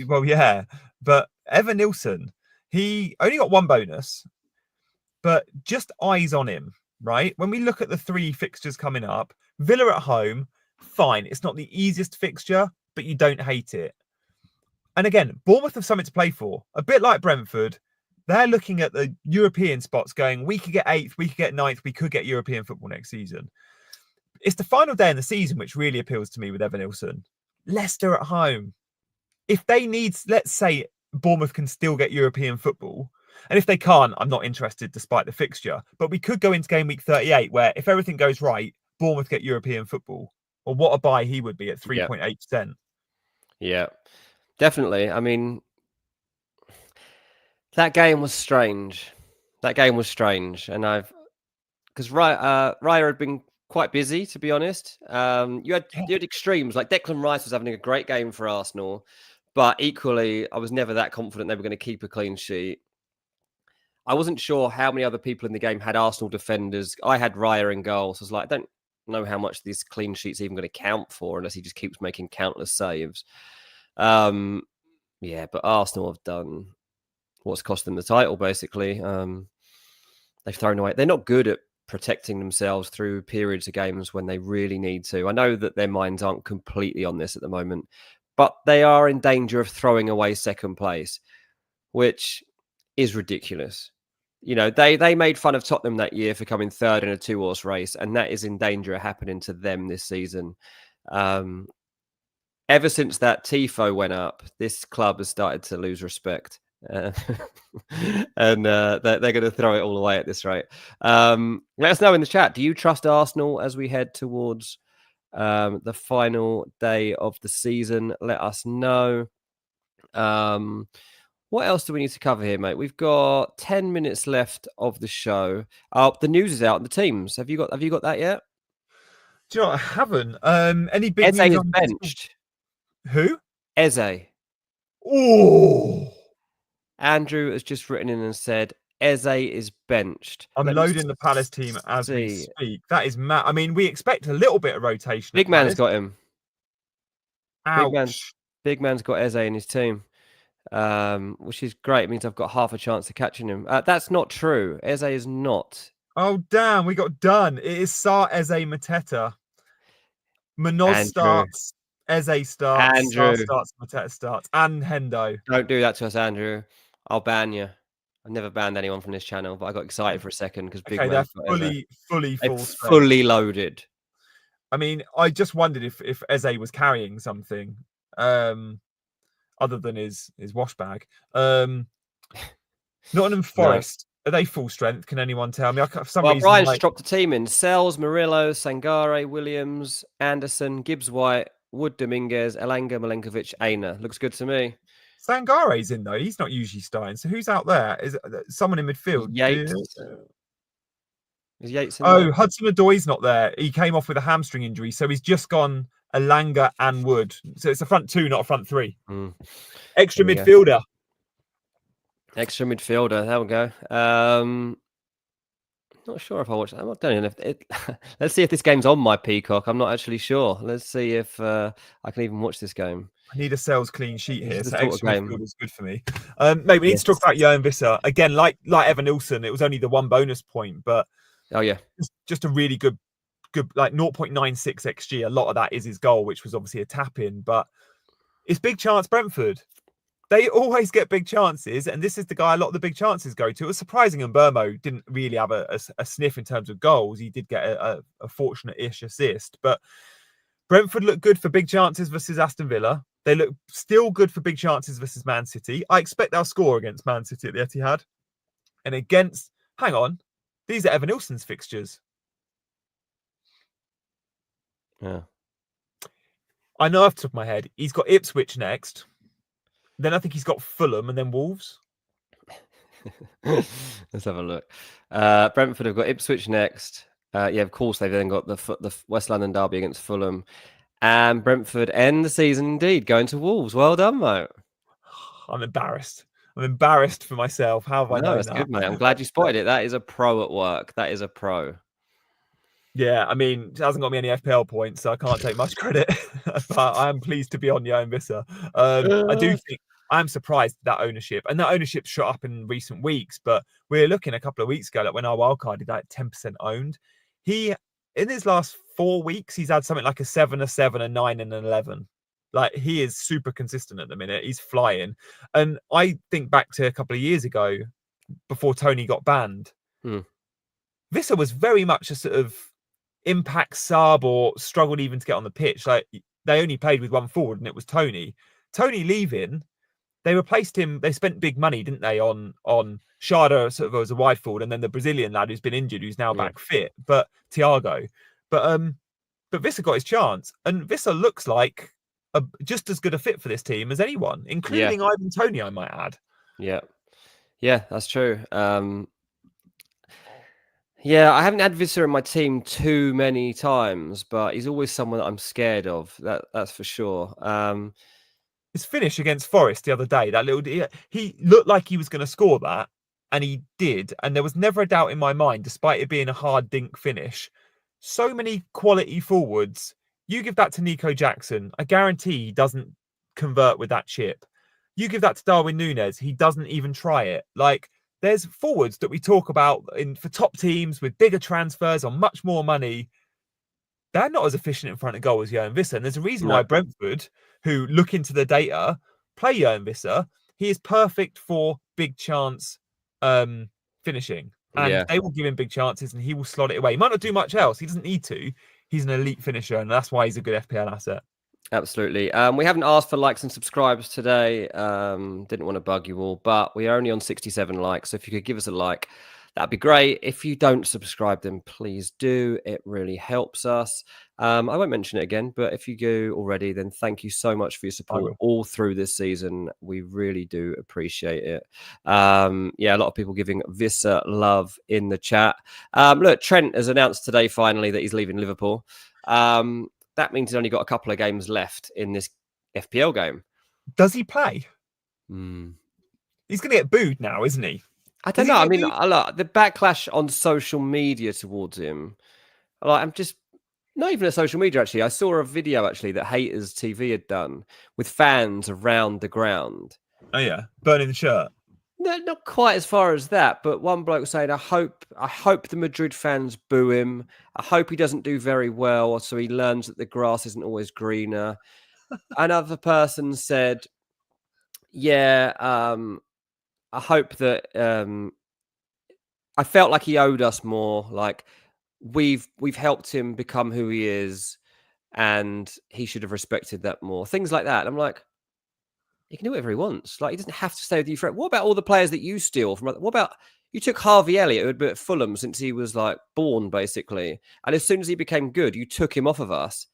Well, yeah, but Evan Nilsson, he only got 1 bonus, but just eyes on him, right? When we look at the 3 fixtures coming up, Villa at home, fine. It's not the easiest fixture, but you don't hate it. And again, Bournemouth have something to play for. A bit like Brentford, they're looking at the European spots going, we could get 8th, we could get 9th, we could get European football next season. It's the final day in the season which really appeals to me with Evan Nilsson. Leicester at home. If they need, let's say Bournemouth can still get European football, and if they can't, I'm not interested despite the fixture. But we could go into game week 38 where if everything goes right, Bournemouth get European football. Or what a buy he would be at 3.8%. Yeah, definitely. I mean, that game was strange. And because Raya had been quite busy, to be honest. You had extremes. Like Declan Rice was having a great game for Arsenal, but equally, I was never that confident they were going to keep a clean sheet. I wasn't sure how many other people in the game had Arsenal defenders. I had Raya in goal, so I was like, I don't know how much this clean sheet's even going to count for unless he just keeps making countless saves. But Arsenal have done what's cost them the title, basically. They've thrown away. They're not good at protecting themselves through periods of games when they really need to. I know that their minds aren't completely on this at the moment, but they are in danger of throwing away second place, which is ridiculous. You know, they made fun of Tottenham that year for coming third in a 2-horse race, and that is in danger of happening to them this season. Ever since that Tifo went up, this club has started to lose respect. and they're going to throw it all away at this rate. Let us know in the chat. Do you trust Arsenal as we head towards the final day of the season? Let us know. What else do we need to cover here, mate? We've got 10 minutes left of the show. The news is out on the teams. Have you got that yet? Do you know what? I haven't. Any big Eze news is on benched. Who? Eze. Oh, Andrew has just written in and said Eze is benched. I'm Let me loading the Palace team as we see. speak. That is mad. I mean, we expect a little bit of rotation. Big at man's Palace. got him. Ouch. Big man's got Eze in his team, which is great. It means I've got half a chance of catching him. That's not true. Eze is not. Oh, damn. We got done. It is Sar Eze Mateta. Manoz Andrew. starts. Eze starts. Andrew. Sar starts. Mateta starts. And Hendo. Don't do that to us, Andrew. I'll ban you. I've never banned anyone from this channel, but I got excited for a second because Big Okay, Man's they're got Eze. fully They're full strength. fully loaded. I mean, I just wondered if Eze was carrying something other than his wash bag. Nottingham Forest, are they full strength? Can anyone tell me? For some reason, Brian's just dropped the team in. Sells, Murillo, Sangare, Williams, Anderson, Gibbs-White, Wood, Dominguez, Elanga, Milenkovic, Aina. Looks good to me. Sangare's in though. He's not usually starting. So who's out there? Is it someone in midfield? Yates. Is Yates in Oh, there? Hudson-Odoi's not there. He came off with a hamstring injury, so he's just gone Elanga and Wood. So it's a front two, not a front three. Extra midfielder. Extra midfielder. There we go. Not sure if I watched. I don't know if it. Let's see if this game's on my Peacock. I'm not actually sure. Let's see if I can even watch this game. I need a sales clean sheet here, so extra midfield is good for me. Mate, we need to talk about Johan Visser again. Like Evan Nilsson, it was only the one bonus point, but just a really good like 0.96 xG. A lot of that is his goal, which was obviously a tap in, but it's big chance Brentford. They always get big chances, and this is the guy a lot of the big chances go to. It was surprising, and Burmo didn't really have a sniff in terms of goals. He did get a fortunate-ish assist, but Brentford look good for big chances versus Aston Villa. They look still good for big chances versus Man City. I expect they'll score against Man City at the Etihad. And against, hang on, these are Evan Nilsson's fixtures. Yeah. I know off the top of my head, he's got Ipswich next. Then I think he's got Fulham and then Wolves. Let's have a look. Brentford have got Ipswich next. Of course, they've then got the West London derby against Fulham. And Brentford end the season indeed, going to Wolves. Well done, mate. I'm embarrassed. I'm embarrassed for myself. How have I known that's that? Good, mate. I'm glad you spotted it. That is a pro at work. That is a pro. Yeah, I mean, it hasn't got me any FPL points, so I can't take much credit. But I am pleased to be on Johan Visser. I do think I'm surprised that ownership, and that ownership shot up in recent weeks. But we're looking a couple of weeks ago, like when our wildcard like 10% owned. He in his last 4 weeks, he's had something like a 7, a 7, a 9, and an 11. Like he is super consistent at the minute. He's flying, and I think back to a couple of years ago, before Tony got banned. Visser was very much a sort of impact sub or struggled even to get on the pitch. Like they only played with one forward and it was Tony. Tony leaving, they replaced him. They spent big money, didn't they, on Sharda sort of as a wide forward, and then the Brazilian lad who's been injured, who's now back fit, but Thiago. But Visser got his chance, and Visser looks like just as good a fit for this team as anyone, including Ivan Toney, I might add. Yeah, that's true. I haven't had Visser in my team too many times, but he's always someone that I'm scared of. That's for sure. His finish against Forest the other day, that little he looked like he was going to score that, and he did. And there was never a doubt in my mind, despite it being a hard dink finish. So many quality forwards. You give that to Nico Jackson, I guarantee he doesn't convert with that chip. You give that to Darwin Núñez, he doesn't even try it. Like, there's forwards that we talk about for top teams with bigger transfers on much more money. They're not as efficient in front of goal as Johan Visser. And there's a reason why Brentford, who look into the data, play Johan Visser. He is perfect for big chance finishing. And they will give him big chances and he will slot it away. He might not do much else. He doesn't need to. He's an elite finisher, and that's why he's a good FPL asset. Absolutely. We haven't asked for likes and subscribes today. Didn't want to bug you all, but we are only on 67 likes. So if you could give us a like, that'd be great. If you don't subscribe, then please do. It really helps us. I won't mention it again, but if you do already, then thank you so much for your support all through this season. We really do appreciate it. Yeah, a lot of people giving Vissa love in the chat. Look, Trent has announced today finally that he's leaving Liverpool. That means he's only got a couple of games left in this FPL game. Does he play? Mm. He's going to get booed now, isn't he? I don't know. I mean, the backlash on social media towards him. I'm just not even a social media. Actually, I saw a video that Haters TV had done with fans around the ground. Oh yeah, burning the shirt. No, not quite as far as that, but one bloke saying, I hope the Madrid fans boo him. I hope he doesn't do very well, so he learns that the grass isn't always greener. Another person said, yeah, I hope that I felt like he owed us more. Like we've helped him become who he is, and he should have respected that more. Things like that. I'm like, he can do whatever he wants. Like, he doesn't have to stay with you forever. What about all the players that you steal from? What about you took Harvey Elliott, who had been at Fulham since he was like born, basically, and as soon as he became good, you took him off of us.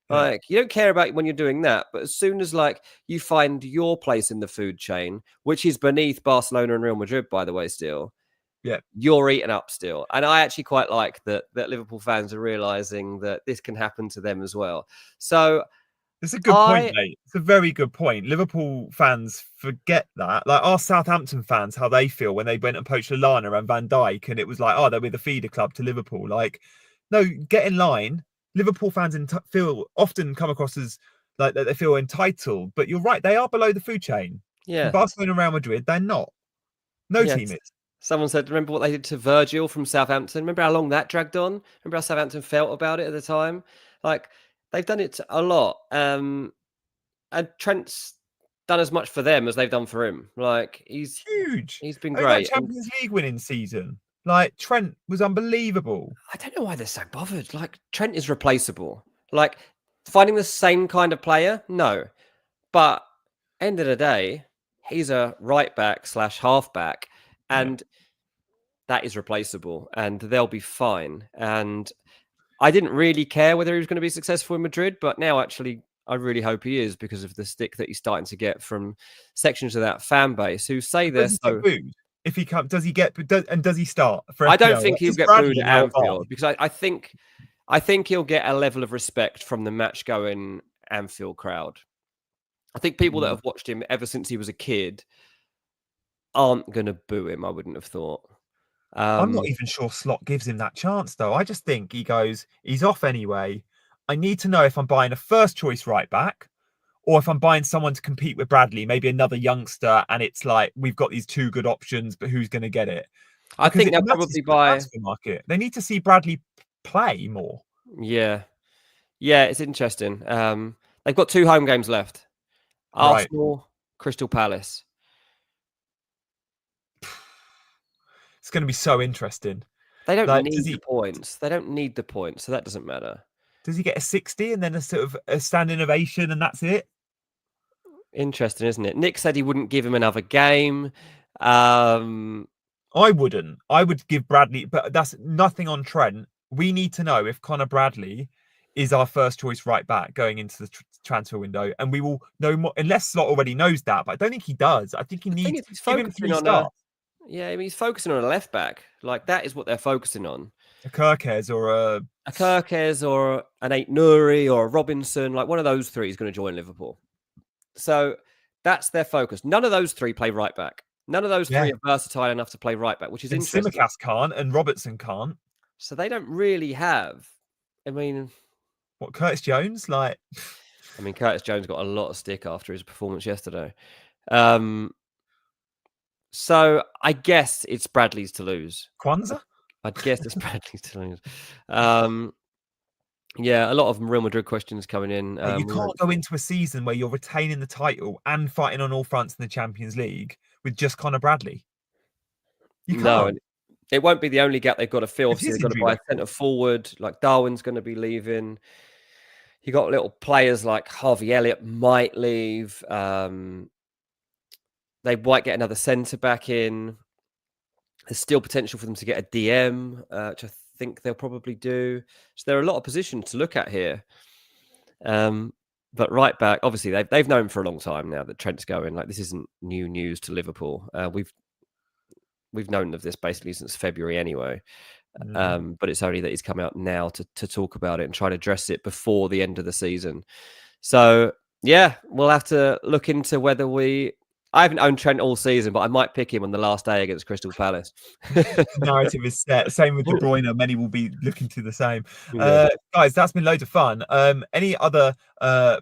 Like, you don't care about when you're doing that, but as soon as like you find your place in the food chain, which is beneath Barcelona and Real Madrid, by the way, still, you're eaten up still. And I actually quite like that Liverpool fans are realizing that this can happen to them as well. So. It's a good point, mate. It's a very good point. Liverpool fans forget that. Like our Southampton fans, how they feel when they went and poached Lallana and Van Dijk, and it was like, oh, they're with the feeder club to Liverpool. Like, no, get in line. Liverpool fans often come across as like that they feel entitled, but you're right, they are below the food chain. Yeah, Barcelona and Real Madrid, they're not. No team is. Someone said, remember what they did to Virgil from Southampton? Remember how long that dragged on? Remember how Southampton felt about it at the time? Like, they've done it a lot. And Trent's done as much for them as they've done for him. Like, he's huge. He's been great. Champions League winning season. Like, Trent was unbelievable. I don't know why they're so bothered. Like, Trent is replaceable. Like, finding the same kind of player? No. But end of the day, he's a right back / half back. And that is replaceable. And they'll be fine. And I didn't really care whether he was going to be successful in Madrid. But now, actually, I really hope he is because of the stick that he's starting to get from sections of that fan base who say they're so... If he comes, does he start? For I don't think he'll get booed at Anfield because I think he'll get a level of respect from the match-going Anfield crowd. I think people that have watched him ever since he was a kid aren't going to boo him. I wouldn't have thought. I'm not even sure Slot gives him that chance, though. I just think he goes, he's off anyway. I need to know if I'm buying a first-choice right-back or if I'm buying someone to compete with Bradley, maybe another youngster, and it's like, we've got these two good options, but who's going to get it? I think they'll probably buy... market. They need to see Bradley play more. Yeah. Yeah, it's interesting. They've got 2 home games left. Arsenal, Crystal Palace. It's going to be so interesting. They don't need the points. They don't need the points, so that doesn't matter. Does he get a 60 and then a sort of a standing ovation and that's it? Interesting, isn't it? Nick said he wouldn't give him another game. I wouldn't. I would give Bradley, but that's nothing on Trent. We need to know if Connor Bradley is our first choice right back going into the transfer window, and we will know more unless Slot already knows that. But I don't think he does. I think he needs to give him 3 starts. Yeah, I mean, he's focusing on a left back. Like, that is what they're focusing on. A Kirkes or an Ait Nouri or a Robinson. Like, one of those 3 is going to join Liverpool. So that's their focus. None of those 3 play right back. None of those 3 are versatile enough to play right back, which is interesting. Tsimikas can't and Robertson can't. So they don't really have... I mean... What, Curtis Jones? Like... I mean, Curtis Jones got a lot of stick after his performance yesterday. So I guess it's Bradley's to lose. Kwanzaa? I guess it's Bradley's to lose. Yeah, a lot of Real Madrid questions coming in. You can't go into a season where you're retaining the title and fighting on all fronts in the Champions League with just Connor Bradley. You can't. No, it won't be the only gap they've got to fill. Obviously, they've got to buy a centre forward. Like, Darwin's going to be leaving. You got little players like Harvey Elliott might leave. They might get another centre back in. There's still potential for them to get a DM, which I think they'll probably do. So there are a lot of positions to look at here. But right back, obviously they've known for a long time now that Trent's going. Like, this isn't new news to Liverpool. We've known of this basically since February anyway. But it's only that he's come out now to talk about it and try to address it before the end of the season. So yeah, we'll have to look into whether I haven't owned Trent all season, but I might pick him on the last day against Crystal Palace. The narrative is set. Same with De Bruyne. Many will be looking to the same. Yeah. Guys, that's been loads of fun. Any other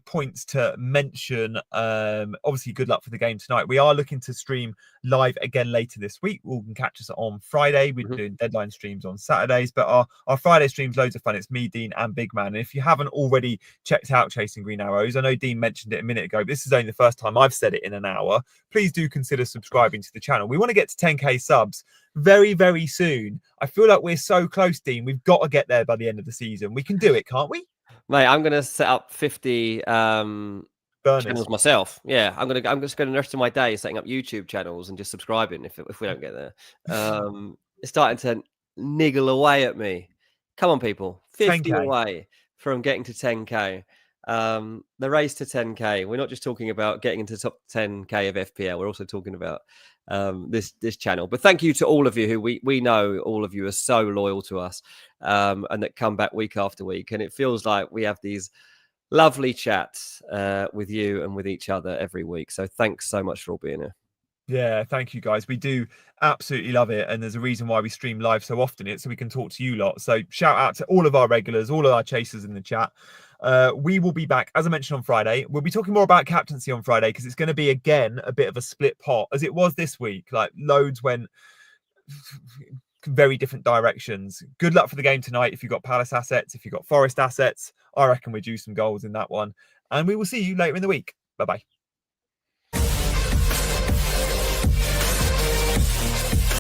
points to mention? Obviously, good luck for the game tonight. We are looking to stream live again later this week. You can catch us on Friday. We're doing deadline streams on Saturdays, but our Friday streams loads of fun. It's me, Dean, and Big Man. And if you haven't already checked out Chasing Green Arrows, I know Dean mentioned it a minute ago, but this is only the first time I've said it in an hour. Please do consider subscribing to the channel. We want to get to 10k subs very, very soon. I feel like we're so close, Dean. We've got to get there by the end of the season. We can do it, can't we? Mate, I'm going to set up 50 channels myself. Yeah, I'm just going to the rest of my day setting up YouTube channels and just subscribing if we don't get there. It's starting to niggle away at me. Come on, people. 50 10K. away from getting to 10k. The race to 10k. We're not just talking about getting into top 10k of FPL. We're also talking about this channel. But thank you to all of you who we know all of you are so loyal to us, and that come back week after week. And it feels like we have these lovely chats with you and with each other every week. So thanks so much for all being here. Yeah, thank you guys. We do absolutely love it. And there's a reason why we stream live so often. It's so we can talk to you lot. So shout out to all of our regulars, all of our chasers in the chat. We will be back, as I mentioned, on Friday. We'll be talking more about captaincy on Friday because it's going to be, again, a bit of a split pot, as it was this week. Like, loads went very different directions. Good luck for the game tonight if you've got Palace assets, if you've got Forest assets. I reckon we're due some goals in that one. And we will see you later in the week. Bye-bye.